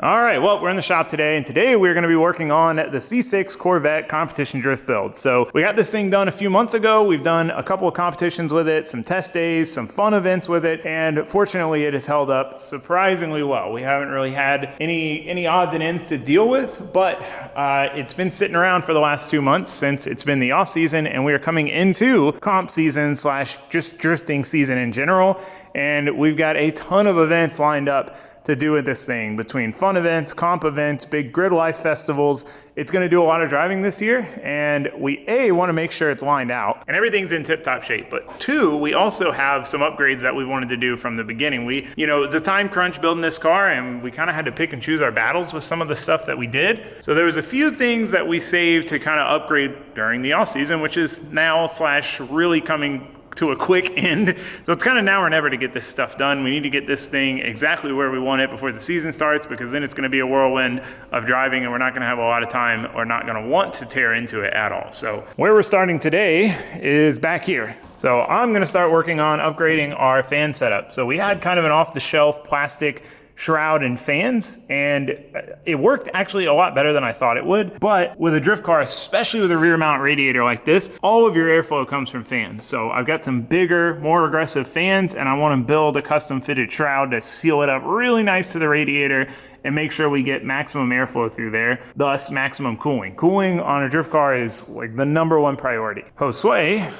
All right, well, we're in the shop today, and today we're gonna be working on the C6 Corvette Competition drift build. So we got this thing done a few months ago. We've done a couple of competitions with it, some test days, some fun events with it, and fortunately it has held up surprisingly well. We haven't really had any odds and ends to deal with, but it's been sitting around for the last 2 months since it's been the off season, and we are coming into comp season slash just drifting season in general. And we've got a ton of events lined up to do with this thing, between fun events, comp events, big grid life festivals. It's gonna do a lot of driving this year, and we wanna make sure it's lined out and everything's in tip-top shape. But two, we also have some upgrades that we wanted to do from the beginning. It was a time crunch building this car, and we kind of had to pick and choose our battles with some of the stuff that we did. So there was a few things that we saved to kind of upgrade during the off season, which is now slash really coming to a quick end. So it's kind of now or never to get this stuff done. We need to get this thing exactly where we want it before the season starts, because then it's going to be a whirlwind of driving and we're not going to have a lot of time, or not going to want to tear into it at all. So where we're starting today is back here. So I'm going to start working on upgrading our fan setup. So we had kind of an off-the-shelf plastic shroud and fans, and it worked actually a lot better than I thought it would. But with a drift car, especially with a rear mount radiator like this, all of your airflow comes from fans. So I've got some bigger, more aggressive fans, and I want to build a custom fitted shroud to seal it up really nice to the radiator and make sure we get maximum airflow through there, thus maximum cooling. Cooling on a drift car is like the #1 priority. Josue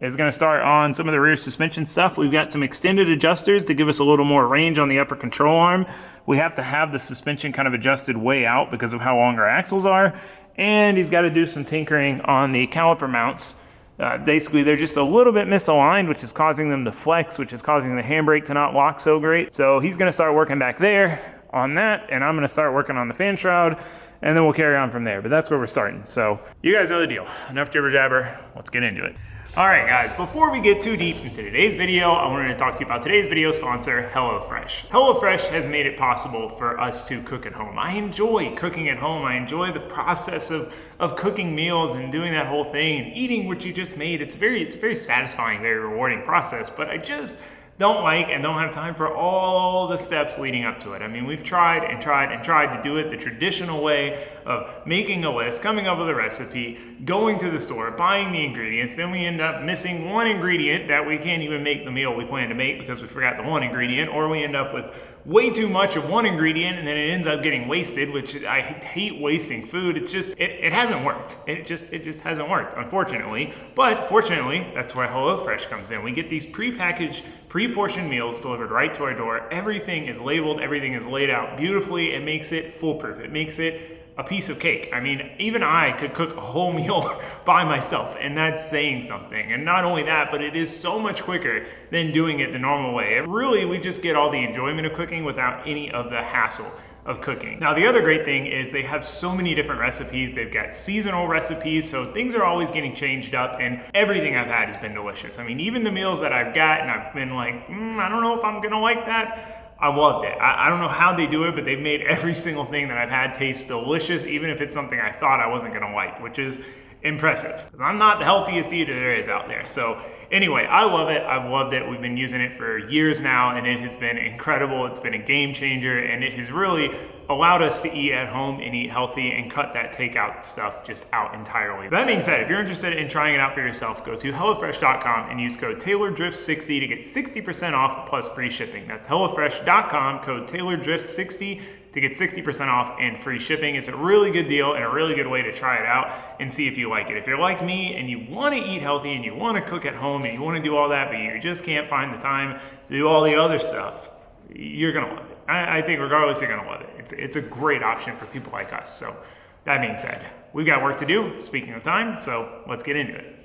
is going to start on some of the rear suspension stuff. We've got some extended adjusters to give us a little more range on the upper control arm. We have to have the suspension kind of adjusted way out because of how long our axles are. And he's got to do some tinkering on the caliper mounts. Basically, they're just a little bit misaligned, which is causing them to flex, which is causing the handbrake to not lock so great. So he's going to start working back there on that, and I'm going to start working on the fan shroud, and then we'll carry on from there. But that's where we're starting. So you guys know the deal. Enough jibber jabber. Let's get into it. All right, guys, before we get too deep into today's video, I wanted to talk to you about today's video sponsor, HelloFresh. HelloFresh has made it possible for us to cook at home. I enjoy cooking at home. I enjoy the process of cooking meals and doing that whole thing and eating what you just made. It's very satisfying, very rewarding process, but I just don't like and don't have time for all the steps leading up to it. I mean, we've tried and tried and tried to do it the traditional way of making a list, coming up with a recipe, going to the store, buying the ingredients. Then we end up missing one ingredient that we can't even make the meal we plan to make because we forgot the one ingredient, or we end up with way too much of one ingredient and then it ends up getting wasted, which I hate wasting food. It's just, it hasn't worked. It just hasn't worked, unfortunately. But fortunately, that's where HelloFresh comes in. We get these pre-packaged, pre-portioned meals delivered right to our door. Everything is labeled, everything is laid out beautifully. It makes it foolproof. It makes it a piece of cake. I mean, even I could cook a whole meal by myself, and that's saying something. And not only that, but it is so much quicker than doing it the normal way. Really, we just get all the enjoyment of cooking without any of the hassle of cooking. Now, the other great thing is they have so many different recipes. They've got seasonal recipes, so things are always getting changed up, and everything I've had has been delicious. I mean, even the meals that I've got and I've been like, I don't know if I'm gonna like that, I loved it. I don't know how they do it, but they've made every single thing that I've had taste delicious, even if it's something I thought I wasn't gonna like, which is impressive. I'm not the healthiest eater there is out there. So anyway, I love it. I've loved it. We've been using it for years now, and it has been incredible. It's been a game changer, and it has really allowed us to eat at home and eat healthy and cut that takeout stuff just out entirely. That being said, if you're interested in trying it out for yourself, go to HelloFresh.com and use code TaylorDrift60 to get 60% off plus free shipping. That's HelloFresh.com, code TaylorDrift60 to get 60% off and free shipping. It's a really good deal and a really good way to try it out and see if you like it. If you're like me and you want to eat healthy and you want to cook at home and you want to do all that, but you just can't find the time to do all the other stuff, you're gonna love it. I think regardless, you're gonna love it. It's a great option for people like us. So that being said, we've got work to do, speaking of time, so let's get into it.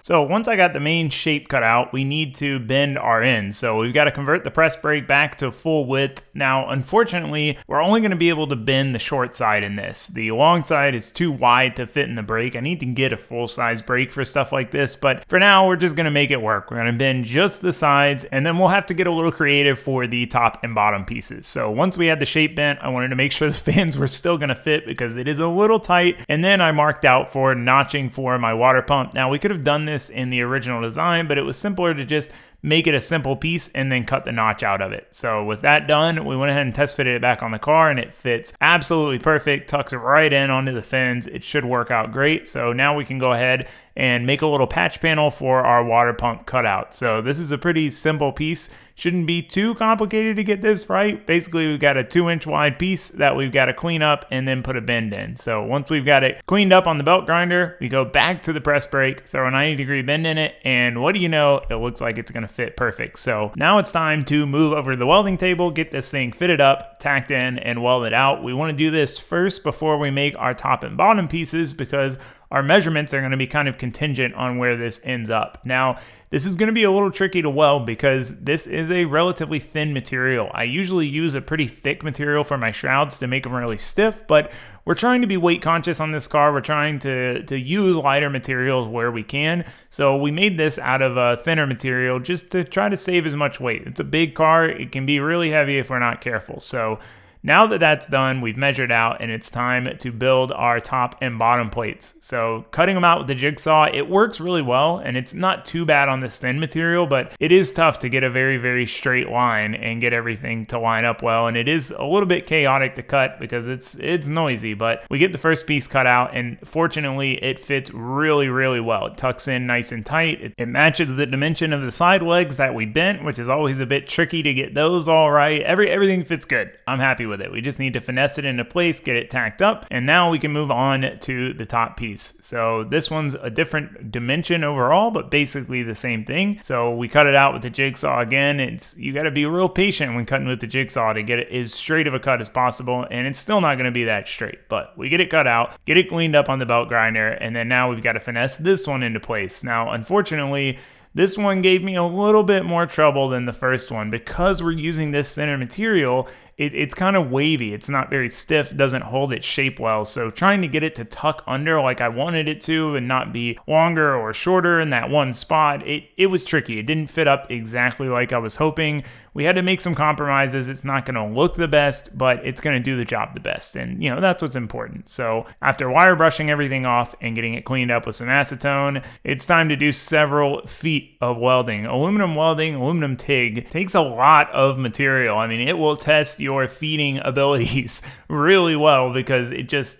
So once I got the main shape cut out, we need to bend our ends. So we've got to convert the press brake back to full width. Now, unfortunately, we're only going to be able to bend the short side in this. The long side is too wide to fit in the brake. I need to get a full-size brake for stuff like this, but for now, we're just going to make it work. We're going to bend just the sides, and then we'll have to get a little creative for the top and bottom pieces. So once we had the shape bent, I wanted to make sure the fans were still going to fit because it is a little tight, and then I marked out for notching for my water pump. Now, we could have done this in the original design, but it was simpler to just make it a simple piece and then cut the notch out of it. So with that done, we went ahead and test fitted it back on the car, and it fits absolutely perfect, tucks it right in onto the fins. It should work out great. So now we can go ahead and make a little patch panel for our water pump cutout. So this is a pretty simple piece. Shouldn't be too complicated to get this right. Basically, we've got a 2-inch wide piece that we've got to clean up and then put a bend in. So once we've got it cleaned up on the belt grinder, we go back to the press brake, throw a 90-degree bend in it, and what do you know? It looks like it's going to fit perfect. So now it's time to move over to the welding table, get this thing fitted up, tacked in, and welded out. We want to do this first before we make our top and bottom pieces because our measurements are going to be kind of contingent on where this ends up. Now, this is going to be a little tricky to weld because this is a relatively thin material. I usually use a pretty thick material for my shrouds to make them really stiff, but we're trying to be weight conscious on this car. We're trying to use lighter materials where we can. So we made this out of a thinner material just to try to save as much weight. It's a big car. It can be really heavy if we're not careful. So now that that's done, we've measured out, and it's time to build our top and bottom plates. So cutting them out with the jigsaw, it works really well, and it's not too bad on this thin material, but it is tough to get a very, very straight line and get everything to line up well, and it is a little bit chaotic to cut because it's noisy, but we get the first piece cut out, and fortunately, it fits really, really well. It tucks in nice and tight. It matches the dimension of the side legs that we bent, which is always a bit tricky to get those all right. Everything fits good. I'm happy with it. We just need to finesse it into place, get it tacked up, and now we can move on to the top piece. So this one's a different dimension overall, but basically the same thing. So we cut it out with the jigsaw again. You got to be real patient when cutting with the jigsaw to get it as straight of a cut as possible, and it's still not going to be that straight, but we get it cut out, get it cleaned up on the belt grinder, and then now we've got to finesse this one into place. Now, unfortunately, this one gave me a little bit more trouble than the first one because we're using this thinner material. It's kind of wavy. It's not very stiff, doesn't hold its shape well. So trying to get it to tuck under like I wanted it to and not be longer or shorter in that one spot, it was tricky. It didn't fit up exactly like I was hoping. We had to make some compromises. It's not going to look the best, but it's going to do the job the best. And, that's what's important. So after wire brushing everything off and getting it cleaned up with some acetone, it's time to do several feet of welding. Aluminum TIG takes a lot of material. I mean, it will test your feeding abilities really well because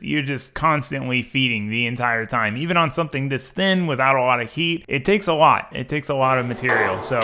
you're just constantly feeding the entire time. Even on something this thin without a lot of heat, it takes a lot. It takes a lot of material. So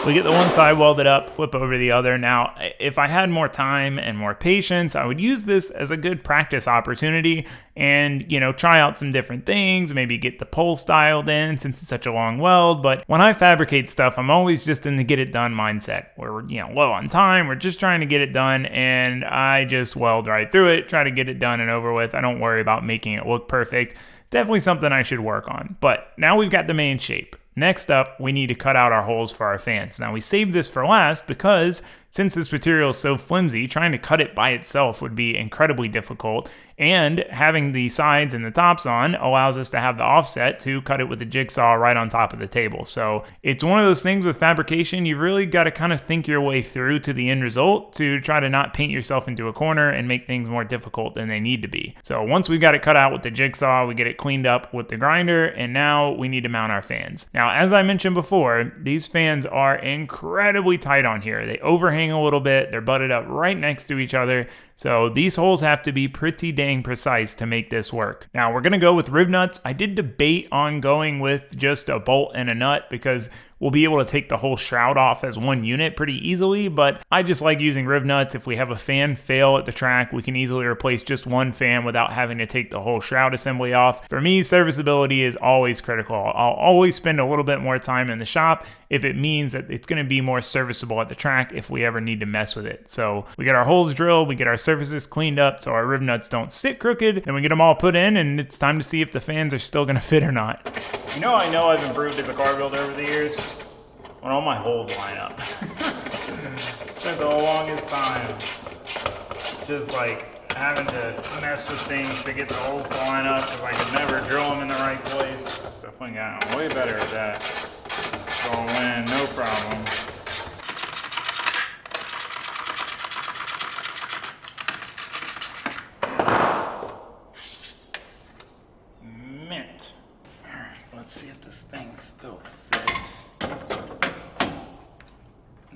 we get the one side welded up, flip over the other. Now, if I had more time and more patience, I would use this as a good practice opportunity and, try out some different things, maybe get the pulse dialed in since it's such a long weld. But when I fabricate stuff, I'm always just in the get it done mindset where we're, low on time. We're just trying to get it done, and I just weld right through it, try to get it done and over with. I don't worry about making it look perfect. Definitely something I should work on. But now we've got the main shape. Next up, we need to cut out our holes for our fans. Now, we saved this for last because since this material is so flimsy, trying to cut it by itself would be incredibly difficult, and having the sides and the tops on allows us to have the offset to cut it with the jigsaw right on top of the table. So it's one of those things with fabrication, you really got to kind of think your way through to the end result to try to not paint yourself into a corner and make things more difficult than they need to be. So once we've got it cut out with the jigsaw, we get it cleaned up with the grinder, and now we need to mount our fans. Now, as I mentioned before, these fans are incredibly tight on here. They overhang a little bit, they're butted up right next to each other. So these holes have to be pretty dang precise to make this work. Now we're gonna go with rib nuts. I did debate on going with just a bolt and a nut because we'll be able to take the whole shroud off as one unit pretty easily, but I just like using rib nuts. If we have a fan fail at the track, we can easily replace just one fan without having to take the whole shroud assembly off. For me, serviceability is always critical. I'll always spend a little bit more time in the shop if it means that it's gonna be more serviceable at the track if we ever need to mess with it. So we get our holes drilled, we get our surfaces cleaned up so our rib nuts don't sit crooked. Then we get them all put in, and it's time to see if the fans are still gonna fit or not. You know I've improved as a car builder over the years? When all my holes line up. Spent the longest time just like having to mess with things to get the holes to line up because I could never drill them in the right place. Definitely got way better at that. So I'll win, no problem. Mint. Let's see if this thing still fits.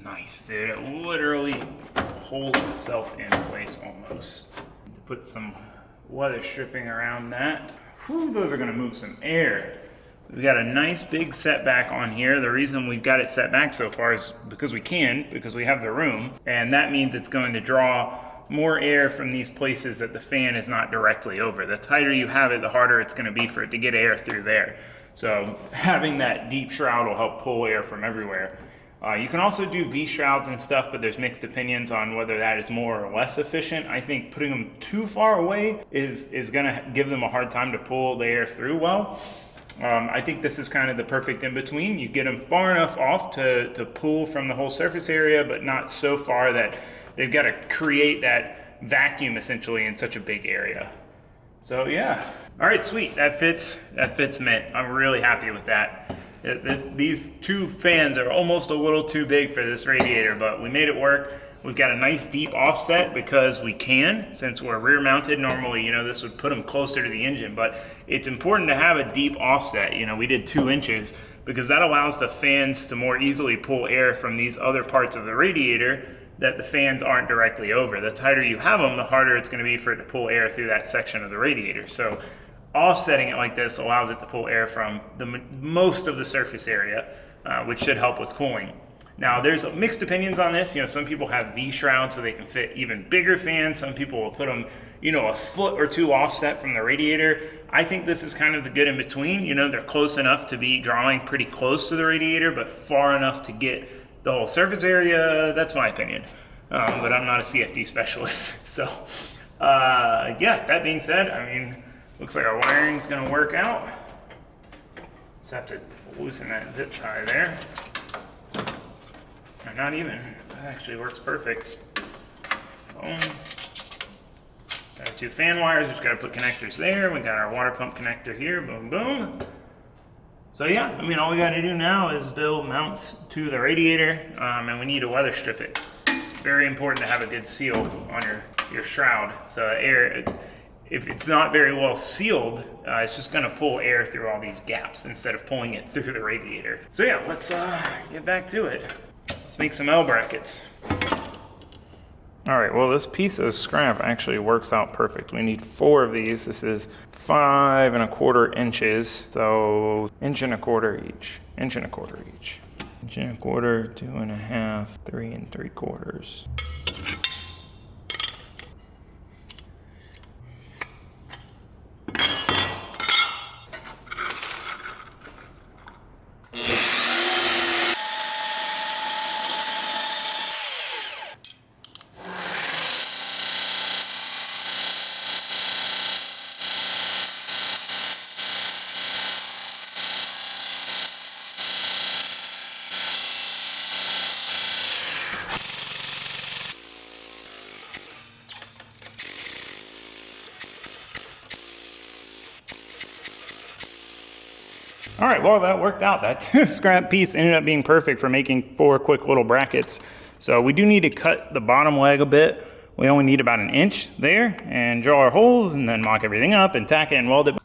Nice, dude. It literally holds itself in place almost. Put some weather stripping around that. Whew, those are gonna move some air. We've got a nice big setback on here. The reason we've got it set back so far is because we have the room, and that means it's going to draw more air from these places that the fan is not directly over. The tighter you have it, the harder it's gonna be for it to get air through there. So having that deep shroud will help pull air from everywhere. You can also do V shrouds and stuff, but there's mixed opinions on whether that is more or less efficient. I think putting them too far away is gonna give them a hard time to pull the air through well. I think this is kind of the perfect in between. You get them far enough off to pull from the whole surface area, but not so far that they've got to create that vacuum essentially in such a big area. So yeah. All right, sweet, that fits mint. I'm really happy with that. These two fans are almost a little too big for this radiator, but we made it work. We've got a nice deep offset because we can, since we're rear mounted. Normally, this would put them closer to the engine, but it's important to have a deep offset. We did 2 inches because that allows the fans to more easily pull air from these other parts of the radiator that the fans aren't directly over. The tighter you have them, the harder it's gonna be for it to pull air through that section of the radiator. So offsetting it like this allows it to pull air from most of the surface area, which should help with cooling. Now, there's mixed opinions on this. Some people have V shrouds so they can fit even bigger fans. Some people will put them, a foot or 2 offset from the radiator. I think this is kind of the good in between. They're close enough to be drawing pretty close to the radiator, but far enough to get the whole surface area. That's my opinion. But I'm not a CFD specialist. So, yeah, that being said, looks like our wiring's gonna work out. Just have to loosen that zip tie there. Or not even, that actually works perfect. Boom. Got our 2 fan wires, we just gotta put connectors there. We got our water pump connector here, boom, boom. So yeah, all we gotta do now is build mounts to the radiator, and we need to weather strip it. It's very important to have a good seal on your shroud. So air, if it's not very well sealed, it's just gonna pull air through all these gaps instead of pulling it through the radiator. So yeah, let's get back to it. Let's make some L brackets. All right, well, this piece of scrap actually works out perfect. We need 4 of these. This is 5 1/4 inches. So 1 1/4 each, 1 1/4 each. 1 1/4, 2 1/2, 3 3/4. All right, well, that worked out. That scrap piece ended up being perfect for making 4 quick little brackets. So we do need to cut the bottom leg a bit. We only need about 1 inch there, and drill our holes and then mock everything up and tack it and weld it.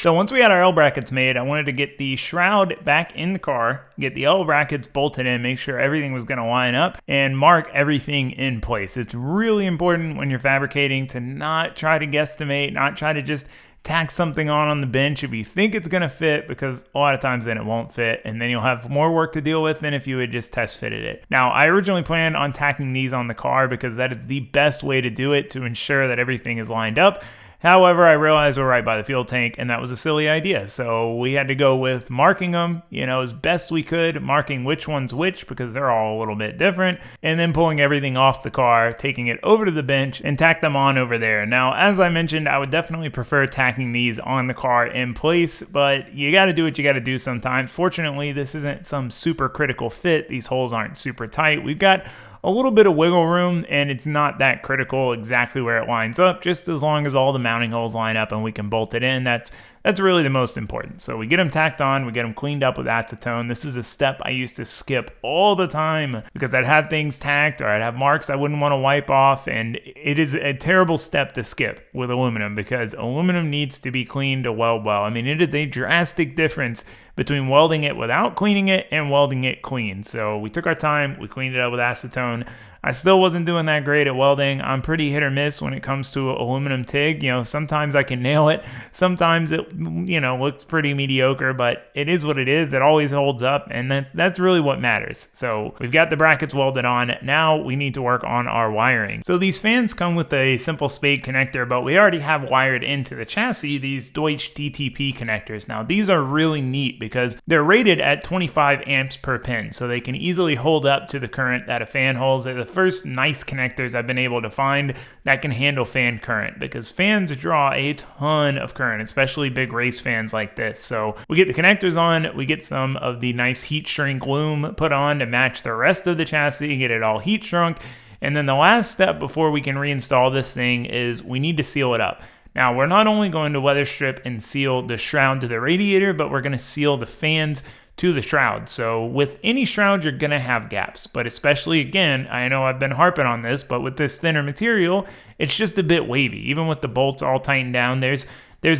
So once we had our L brackets made, I wanted to get the shroud back in the car, get the L brackets bolted in, make sure everything was gonna line up, and mark everything in place. It's really important when you're fabricating to not try to guesstimate, not try to just tack something on the bench if you think it's gonna fit, because a lot of times then it won't fit, and then you'll have more work to deal with than if you had just test fitted it. Now, I originally planned on tacking these on the car because that is the best way to do it to ensure that everything is lined up. However, I realized we're right by the fuel tank, and that was a silly idea. So we had to go with marking them, as best we could, marking which one's which because they're all a little bit different, and then pulling everything off the car, taking it over to the bench, and tack them on over there. Now, as I mentioned, I would definitely prefer tacking these on the car in place, but you got to do what you got to do sometimes. Fortunately, this isn't some super critical fit. These holes aren't super tight. We've got a little bit of wiggle room, and it's not that critical exactly where it lines up, just as long as all the mounting holes line up and we can bolt it in. That's really the most important. So we get them tacked on, we get them cleaned up with acetone. This is a step I used to skip all the time because I'd have things tacked or I'd have marks I wouldn't want to wipe off, and it is a terrible step to skip with aluminum because aluminum needs to be cleaned to weld well. I mean, it is a drastic difference between welding it without cleaning it and welding it clean. So we took our time, we cleaned it up with acetone. I still wasn't doing that great at welding. I'm pretty hit or miss when it comes to aluminum TIG. Sometimes I can nail it. Sometimes it, looks pretty mediocre, but it is what it is. It always holds up, and that's really what matters. So we've got the brackets welded on. Now we need to work on our wiring. So these fans come with a simple spade connector, but we already have wired into the chassis these Deutsch DTP connectors. Now these are really neat because they're rated at 25 amps per pin, so they can easily hold up to the current that a fan holds. They're the first nice connectors I've been able to find that can handle fan current, because fans draw a ton of current, especially big race fans like this. So we get the connectors on, we get some of the nice heat shrink loom put on to match the rest of the chassis, get it all heat shrunk, and then the last step before we can reinstall this thing is we need to seal it up. Now, we're not only going to weather strip and seal the shroud to the radiator, but we're going to seal the fans to the shroud. So with any shroud, you're going to have gaps, but especially, again, I know I've been harping on this, but with this thinner material, it's just a bit wavy. Even with the bolts all tightened down, there's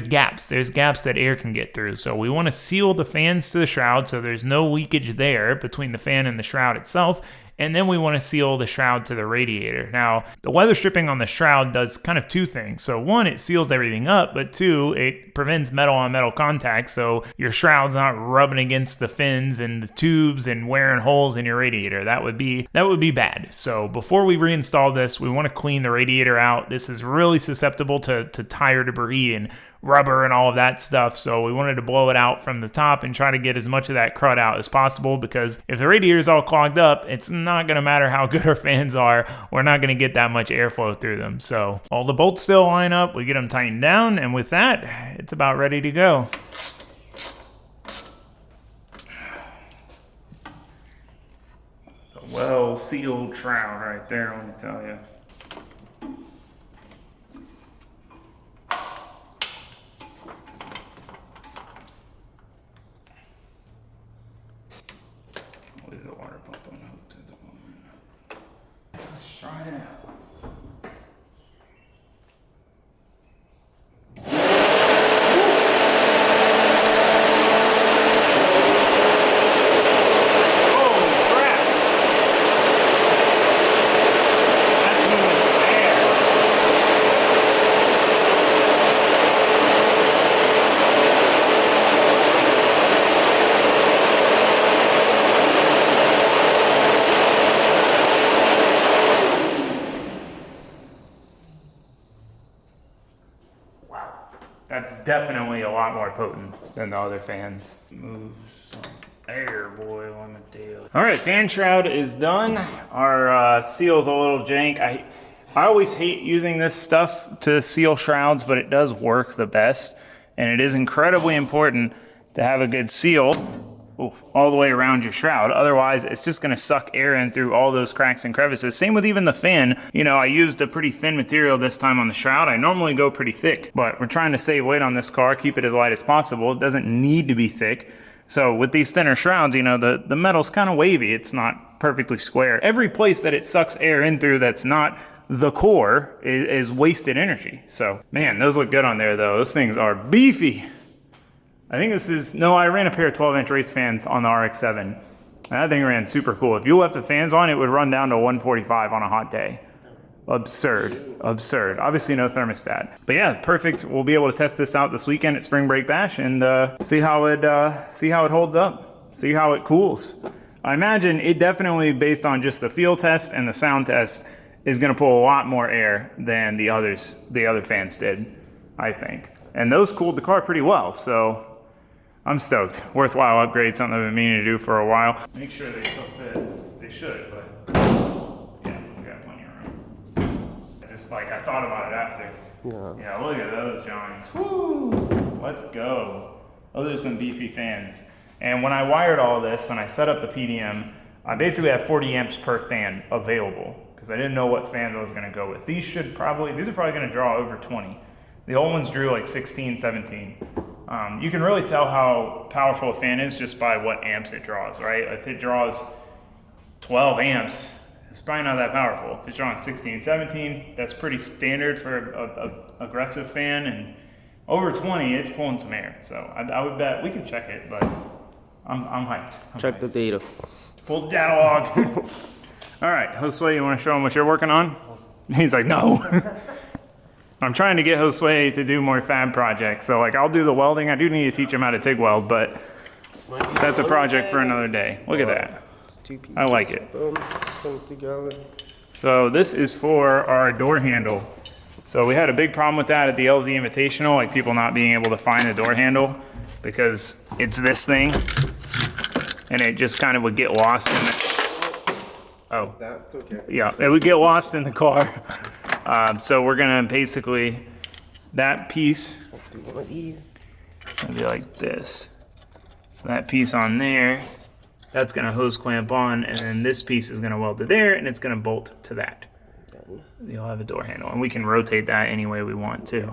gaps. There's gaps that air can get through. So we want to seal the fans to the shroud so there's no leakage there between the fan and the shroud itself. And then we want to seal the shroud to the radiator. Now, the weather stripping on the shroud does kind of two things. So one, it seals everything up, but two, it prevents metal on metal contact. So your shroud's not rubbing against the fins and the tubes and wearing holes in your radiator. That would be bad. So before we reinstall this, we want to clean the radiator out. This is really susceptible to tire debris and rubber and all of that stuff, so we wanted to blow it out from the top and try to get as much of that crud out as possible, because if the radiator is all clogged up, it's not going to matter how good our fans are, we're not going to get that much airflow through them. So all the bolts still line up, we get them tightened down, and with that, it's about ready to go. It's a well-sealed shroud right there, let me tell you. Try it out. That's definitely a lot more potent than the other fans. Move some air, boy, on the deal. All right, fan shroud is done. Our seal's a little jank. I always hate using this stuff to seal shrouds, but it does work the best. And it is incredibly important to have a good seal all the way around your shroud. Otherwise, it's just gonna suck air in through all those cracks and crevices. Same with even the fan. I used a pretty thin material this time on the shroud. I normally go pretty thick, but we're trying to save weight on this car, keep it as light as possible. It doesn't need to be thick. So with these thinner shrouds, the metal's kind of wavy. It's not perfectly square. Every place that it sucks air in through that's not the core is wasted energy. So, man, those look good on there though. Those things are beefy. I think this is, no, I ran a pair of 12-inch race fans on the RX-7. And that thing ran super cool. If you left the fans on, it would run down to 145 on a hot day. Absurd, absurd. Obviously no thermostat. But yeah, perfect. We'll be able to test this out this weekend at Spring Break Bash and see how it holds up. See how it cools. I imagine it definitely, based on just the feel test and the sound test, is gonna pull a lot more air than the other fans did, I think. And those cooled the car pretty well, so I'm stoked. Worthwhile upgrade, something I've been meaning to do for a while. Make sure they still fit. They should, but yeah, we got plenty of room. Just like I thought about it after. Yeah, look at those Johnnies. Woo! Let's go. Those are some beefy fans. And when I wired all this, when I set up the PDM, I basically have 40 amps per fan available because I didn't know what fans I was going to go with. These are probably going to draw over 20. The old ones drew like 16, 17. You can really tell how powerful a fan is just by what amps it draws, right? If it draws 12 amps, it's probably not that powerful. If it's drawing 16, 17, that's pretty standard for a aggressive fan, and over 20, it's pulling some air. So I would bet, we can check it, but I'm hyped. Check the data. Pull the data log. All right, Josue, you want to show him what you're working on? He's like, no. I'm trying to get Josue to do more fab projects. So like I'll do the welding. I do need to teach him how to TIG weld, but that's a project for another day. Look at that. I like it. Boom, come together. So this is for our door handle. So we had a big problem with that at the LZ Invitational, like people not being able to find the door handle because it's this thing and it just kind of would get lost in the, oh. That's okay. Yeah, it would get lost in the car. So we're gonna basically, that piece, Let's do one of these. it'll be like this. So that piece on there, that's gonna hose clamp on, and then this piece is gonna weld to there, and it's gonna bolt to that. You'll have a door handle, and we can rotate that any way we want too.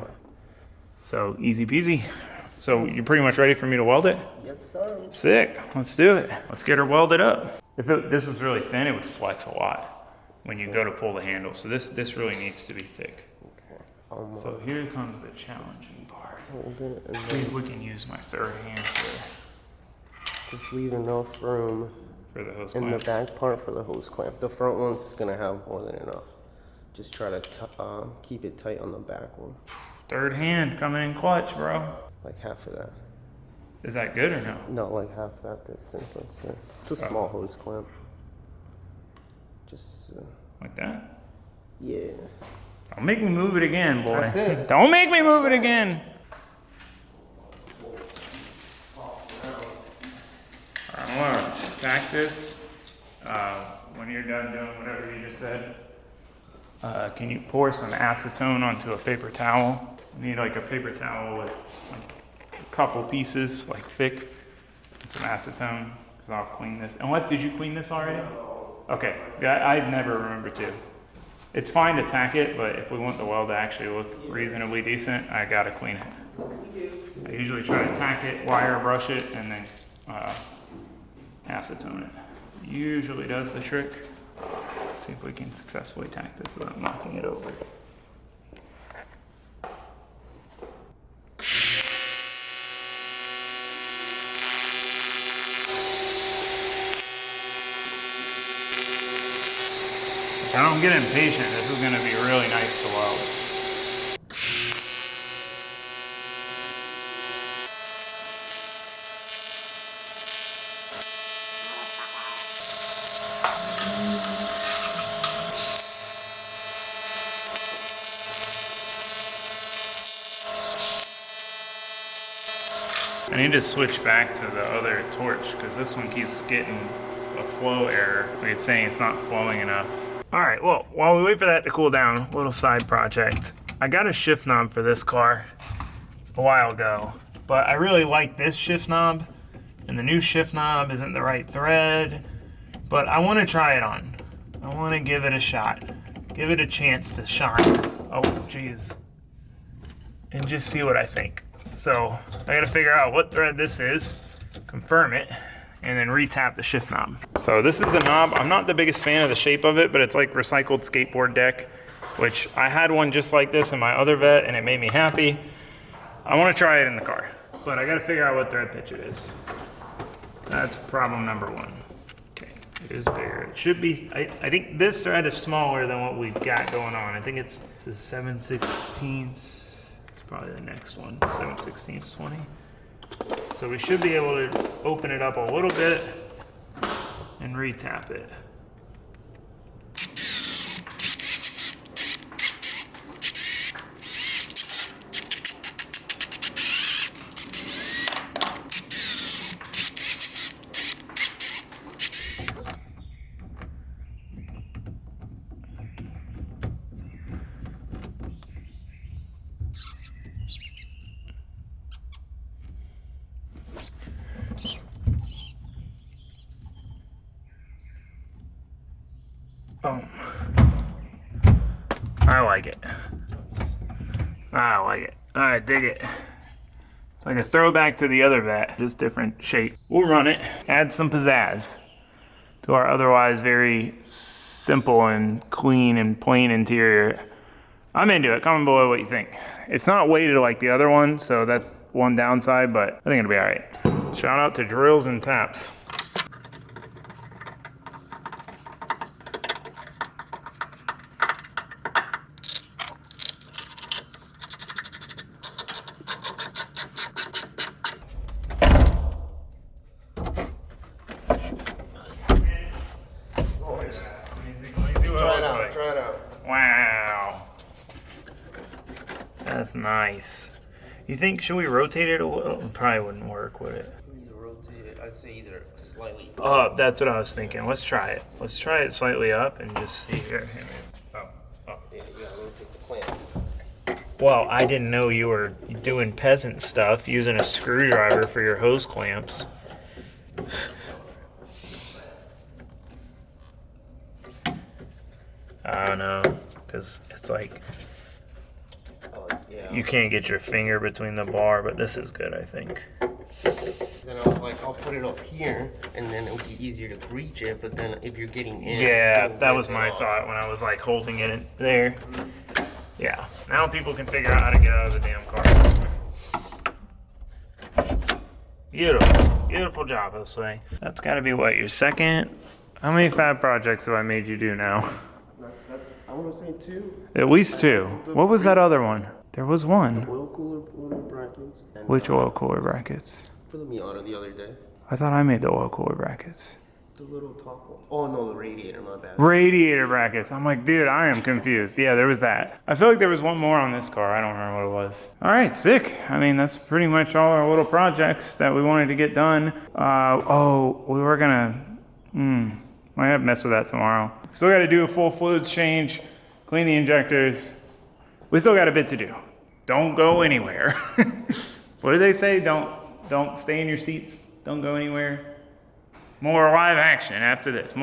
So easy peasy. So you're pretty much ready for me to weld it? Yes, sir. Sick, let's do it. Let's get her welded up. If this was really thin, it would flex a lot when you go to pull the handle. So this really needs to be thick. Okay. So here comes the challenging part. Hold it and See if we can use my third hand for just leave enough room the hose in clamp. the back part for the hose clamp. The front one's gonna have more than enough. Just try to keep it tight on the back one. Third hand coming in clutch, bro. Like half of that. Is that good or no? No, like half that distance, let's say. It's a small hose clamp. Just, Like that? yeah. Don't make me move it again, boy. That's it. Don't make me move it again. I'm gonna tack this. When you're done doing whatever you just said, can you pour some acetone onto a paper towel? You need like a paper towel with like a couple pieces, like thick, and some acetone, because I'll clean this. Unless, did you clean this already? Okay, yeah, I never remember to. It's fine to tack it, but if we want the weld to actually look reasonably decent, I gotta clean it. I usually try to tack it, wire brush it, and then acetone it. Usually does the trick. Let's see if we can successfully tack this without knocking it over. I don't get impatient. This is going to be really nice to weld. I need to switch back to the other torch because this one keeps getting a flow error. Like it's saying it's not flowing enough. All right, well, while we wait for that to cool down, a little side project. I got a shift knob for this car a while ago, but I really like this shift knob, and the new shift knob isn't the right thread, but I want to try it on. I want to give it a shot, give it a chance to shine. Oh, geez. And just see what I think. So I got to figure out what thread this is, confirm it, and then re-tap the shift knob. So this is the knob. I'm not the biggest fan of the shape of it, but it's like recycled skateboard deck, which I had one just like this in my other vet and it made me happy. I want to try it in the car. but I gotta figure out what thread pitch it is. That's problem number one. Okay, it is bigger. It should be, I think this thread is smaller than what we've got going on. I think it's 7/16. It's probably the next one, 7/16 20. So we should be able to open it up a little bit and retap it. Boom. I like it. I like it. I dig it. It's like a throwback to the other vat, just different shape. We'll run it, add some pizzazz to our otherwise very simple and clean and plain interior. I'm into it. Comment below what you think. It's not weighted like the other one, so that's one downside, but I think it'll be all right. Shout out to Drills and Taps. Try it out. Wow. That's nice. You think, should we rotate it a little? It probably wouldn't work, would it? We need to rotate it. I'd say either slightly Up, that's what I was thinking. Let's try it. Let's try it slightly up and just see here. Oh. Yeah, you gotta rotate the clamp. Well, I didn't know you were doing peasant stuff, using a screwdriver for your hose clamps. I don't know, because it's like, you can't get your finger between the bar, but this is good, I think. Then I'll put it up here, and then it'll be easier to reach it, but then if you're getting in... Yeah, that was my thought when I was like holding it there. Yeah, now people can figure out how to get out of the damn car. Beautiful, beautiful job, Jose. That's gotta be what, your second? How many fab projects have I made you do now? That's I want to say 2. At least 2. What was that other one? There was one. Oil cooler brackets. And, Which oil cooler brackets? for the Miata the other day. I thought I made the oil cooler brackets. The little top ones. Oh no, the radiator, my bad. Radiator brackets. I'm like, dude, I am confused. Yeah, there was that. I feel like there was one more on this car. I don't remember what it was. All right, sick. I mean, that's pretty much all our little projects that we wanted to get done. We were gonna, might have to mess with that tomorrow. Still got to do a full fluids change, clean the injectors. We still got a bit to do. Don't go anywhere. What do they say? Don't stay in your seats. Don't go anywhere. More live action after this. I'm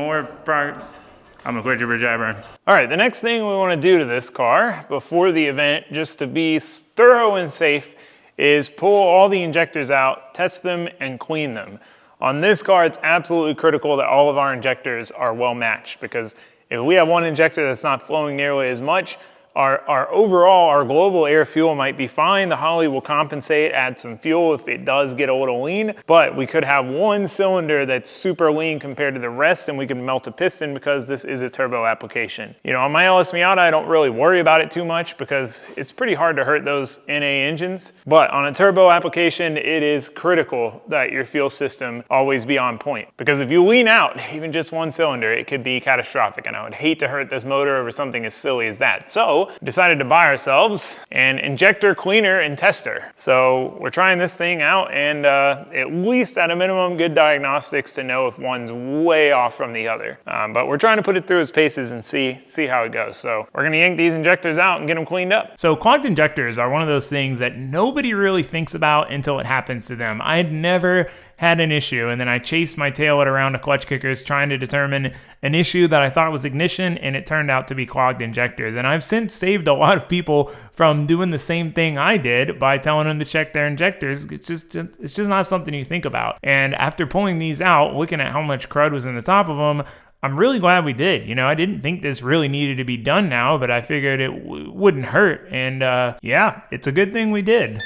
gonna quit your jabbering. All right, the next thing we want to do to this car before the event, just to be thorough and safe, is pull all the injectors out, test them, and clean them. On this car, it's absolutely critical that all of our injectors are well matched, because if we have one injector that's not flowing nearly as much, our global air fuel might be fine. The Holley will compensate, add some fuel if it does get a little lean, but we could have one cylinder that's super lean compared to the rest, and we could melt a piston because this is a turbo application. You know, on my LS Miata, I don't really worry about it too much because it's pretty hard to hurt those NA engines, but on a turbo application, it is critical that your fuel system always be on point, because if you lean out even just one cylinder, it could be catastrophic, and I would hate to hurt this motor over something as silly as that. So decided to buy ourselves an injector cleaner and tester. So we're trying this thing out, and at least at a minimum, good diagnostics to know if one's way off from the other. But we're trying to put it through its paces and see how it goes. So we're gonna yank these injectors out and get them cleaned up. So clogged injectors are one of those things that nobody really thinks about until it happens to them. I had never had an issue, and then I chased my tail around a clutch kickers trying to determine an issue that I thought was ignition, and it turned out to be clogged injectors. And I've since saved a lot of people from doing the same thing I did by telling them to check their injectors. It's just not something you think about. And after pulling these out, looking at how much crud was in the top of them, I'm really glad we did. You know, I didn't think this really needed to be done now, but I figured it wouldn't hurt. And yeah, it's a good thing we did.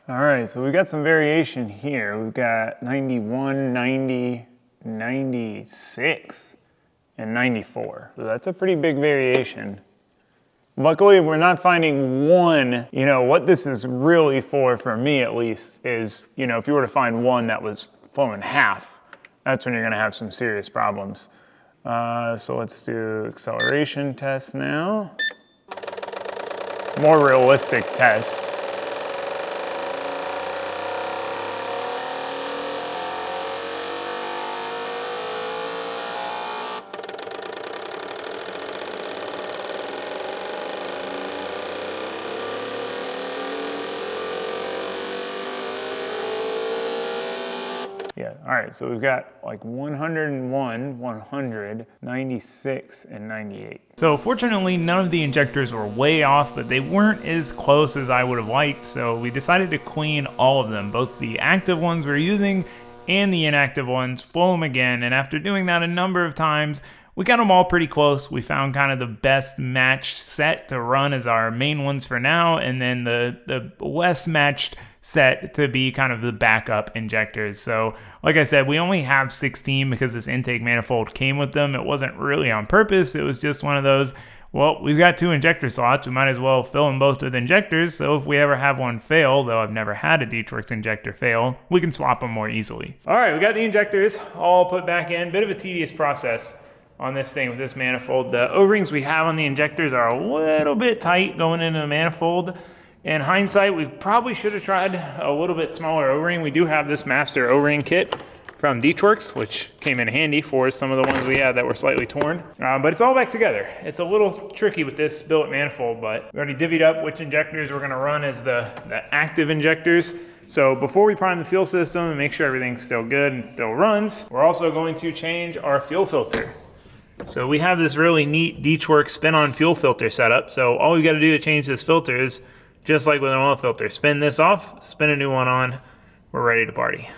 All right, so we've got some variation here. We've got 91, 90, 96, and 94. So that's a pretty big variation. Luckily, we're not finding one. You know, what this is really for me at least, is, you know, if you were to find one that was flowing half, that's when you're gonna have some serious problems. So let's do acceleration test now. More realistic test. Yeah, all right, so we've got like 101, 100, 96, and 98. So fortunately, none of the injectors were way off, but they weren't as close as I would have liked, so we decided to clean all of them, both the active ones we're using and the inactive ones, flow them again, and after doing that a number of times, we got them all pretty close. We found kind of the best matched set to run as our main ones for now, and then the less matched set to be kind of the backup injectors. So like I said, we only have 16 because this intake manifold came with them. It wasn't really on purpose. It was just one of those, well, we've got 2 injector slots. We might as well fill them both with injectors. So if we ever have one fail, though I've never had a D-Works injector fail, we can swap them more easily. All right, we got the injectors all put back in. Bit of a tedious process on this thing with this manifold. The O-rings we have on the injectors are a little bit tight going into the manifold. In hindsight, we probably should have tried a little bit smaller O-ring. We do have this master O-ring kit from D-Works, which came in handy for some of the ones we had that were slightly torn. But it's all back together. It's a little tricky with this billet manifold, but we already divvied up which injectors we're gonna run as the active injectors. So before we prime the fuel system and make sure everything's still good and still runs, we're also going to change our fuel filter. So we have this really neat D-Works spin-on fuel filter setup. So all we gotta do to change this filter is, just like with an oil filter, spin this off, spin a new one on, we're ready to party.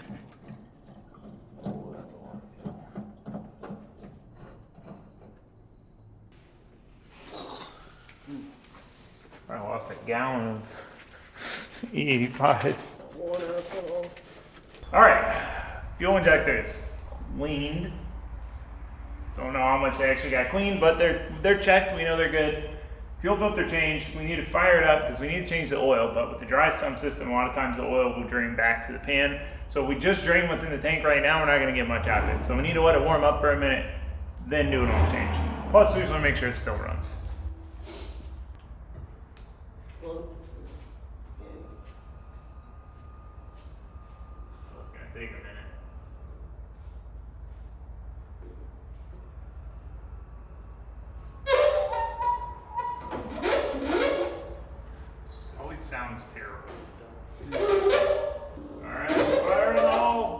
I lost a gallon of E85. All right, fuel injectors, cleaned. Don't know how much they actually got cleaned, but they're checked, we know they're good. Fuel filter change, we need to fire it up because we need to change the oil, but with the dry sump system, a lot of times the oil will drain back to the pan. So if we just drain what's in the tank right now, we're not gonna get much out of it. So we need to let it warm up for a minute, then do an oil change. Plus, we just wanna make sure it still runs. It's gonna take a minute. Sounds terrible. All right, fire it all.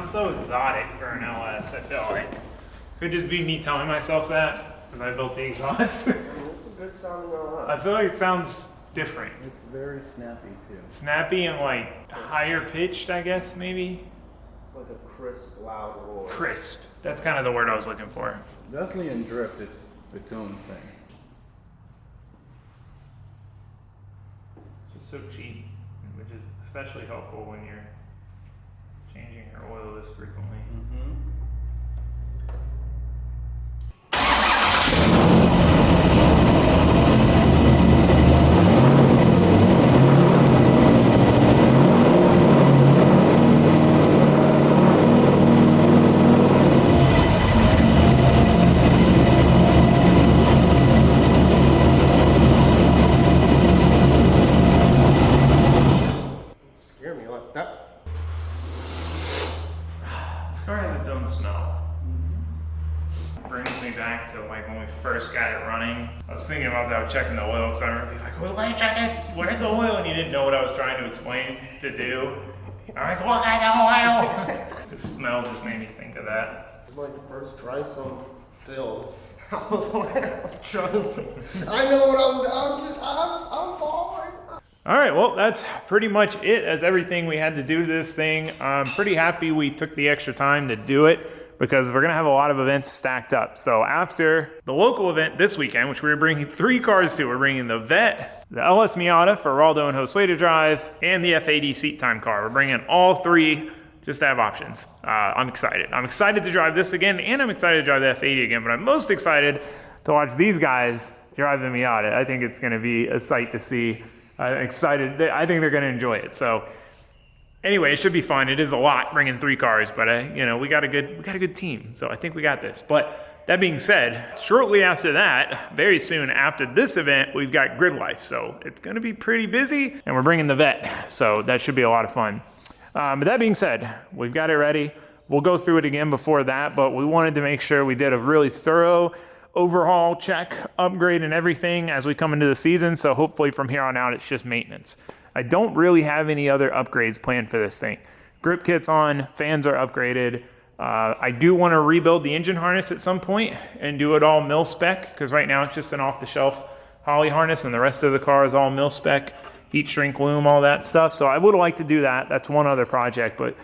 So exotic for an LS, I feel like. Could just be me telling myself that because I built the exhaust. It's a good sounding LS. I feel like it sounds different. It's very snappy too. Snappy and like higher pitched, I guess, maybe. It's like a crisp, loud roar. Crisp. That's kind of the word I was looking for. Definitely in drift, it's its own thing. It's so cheap, which is especially helpful when you're changing your oil this frequently. This car has its own smell. Brings me back to like when we first got it running. I was thinking about that, checking the oil, because I remember being like, well, wait, check it. Where's the oil? And you didn't know what I was trying to explain to do. I'm like, look at the oil. The smell just made me think of that. It's like the first dry sump build. I was like, I know what I'm bored. All right, well, that's pretty much it. That's everything we had to do to this thing. I'm pretty happy we took the extra time to do it because we're gonna have a lot of events stacked up. So after the local event this weekend, which we're bringing 3 cars to, we're bringing the Vet, the LS Miata for Raldo and Josue to drive, and the F80 seat time car. We're bringing all 3 just to have options. I'm excited. I'm excited to drive this again, and I'm excited to drive the F80 again, but I'm most excited to watch these guys drive the Miata. I think it's gonna be a sight to see. I'm excited. I think they're going to enjoy it. So anyway, it should be fun. It is a lot bringing 3 cars, but you know, we got a good team. So I think we got this. But that being said, shortly after that, very soon after this event, we've got Grid Life. So it's going to be pretty busy, and we're bringing the Vet. So that should be a lot of fun. But that being said, we've got it ready. We'll go through it again before that, but we wanted to make sure we did a really thorough overhaul, check, upgrade, and everything as we come into the season. So hopefully from here on out, it's just maintenance. I don't really have any other upgrades planned for this thing. Grip kit's on, fans are upgraded. I do want to rebuild the engine harness at some point and do it all mil spec, because right now it's just an off-the-shelf Holley harness and the rest of the car is all mil spec, heat shrink loom, all that stuff. So I would like to do that. That's one other project, but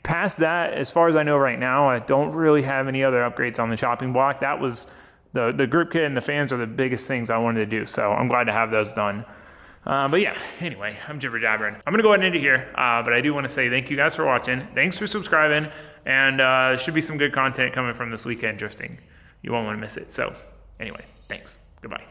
past that, as far as I know right now, I don't really have any other upgrades on the chopping block. That was the grip kit and the fans are the biggest things I wanted to do, so I'm glad to have those done. But yeah, anyway, I'm jibber jabbering. I'm gonna go ahead and end it here, but I do want to say thank you guys for watching. Thanks for subscribing, and there should be some good content coming from this weekend drifting. You won't want to miss it. So anyway, thanks. Goodbye.